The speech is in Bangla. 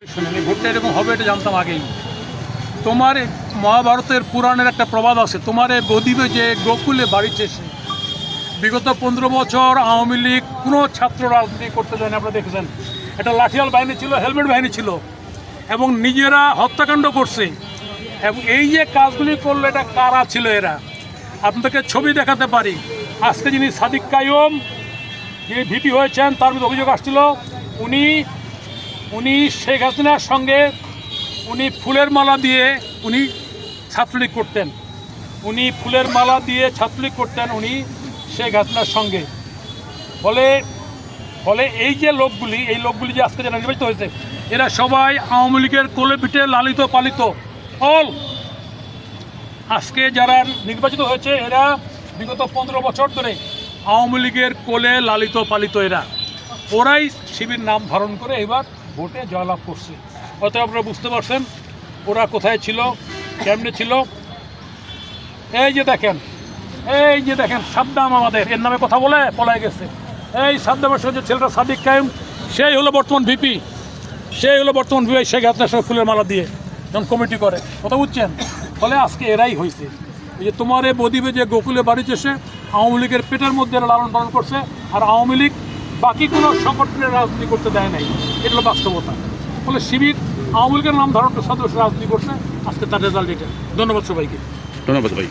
শুনিনি ভোটটা এরকম হবে এটা জানতাম আগেই। তোমার মহাভারতের পুরাণের একটা প্রবাদ আছে, তোমার এই বদিবে যে গোকুলে বাড়িতে এসে। বিগত 15 বছর আওয়ামী লীগ কোনো ছাত্র রাজনীতি করতে দেয়নি। আপনারা দেখেছেন, একটা লাঠিয়াল বাহিনী ছিল, হেলমেট বাহিনী ছিল, এবং নিজেরা হত্যাকাণ্ড করছে। এবং এই যে কাজগুলি করলো, এটা কারা ছিল এরা? আপনাদেরকে ছবি দেখাতে পারি। আজকে যিনি সাদিক কাইয়ুম, যিনি ভিপি হয়েছেন, তার মধ্যে অভিযোগ আসছিল উনি শেখ হাসিনার সঙ্গে উনি ফুলের মালা দিয়ে উনি ছাত্রলীগ করতেন। উনি ফুলের মালা দিয়ে ছাত্রলীগ করতেন উনি শেখ হাসিনার সঙ্গে। ফলে এই যে লোকগুলি যে আজকে যারা নির্বাচিত হয়েছে, এরা সবাই আওয়ামী লীগের কোলে পিঠে লালিত পালিত। আজকে যারা নির্বাচিত হয়েছে এরা বিগত 15 বছর ধরে আওয়ামী লীগের কোলে লালিত পালিত। ওরাই শিবির নাম ধারণ করে এবার ভোটে জয়লাভ করছে। অতএব আপনারা বুঝতে পারছেন ওরা কোথায় ছিল, কেমনে ছিল। এই যে দেখেন সাদ্দাম, আমাদের এর নামে কথা বলে পলায় গেছে। এই সাদ্দামের সঙ্গে ছেলেটা সাদিক কাইয়ুম, সেই হলো বর্তমান ভিপি শেখ হাসিনার সঙ্গে ফুলের মালা দিয়ে যখন কমিটি করে, কথা বুঝছেন। ফলে আজকে এরাই হয়েছে। এই যে তোমার এই বদিবে যে গোকুলে বাড়িতে এসে আওয়ামী লীগের পেটের মধ্যে এরা লালন পালন করছে, আর আওয়ামী লীগ বাকি কোনো সংগঠনের রাজনীতি করতে দেয় নাই। এটা হলো বাস্তবতা। ফলে শিবির আওয়ামী লীগের নাম ধারণ সদস্য রাজনীতি করছে, আজকে তার রেজাল্ট এটা। ধন্যবাদ সবাইকে। ধন্যবাদ ভাই।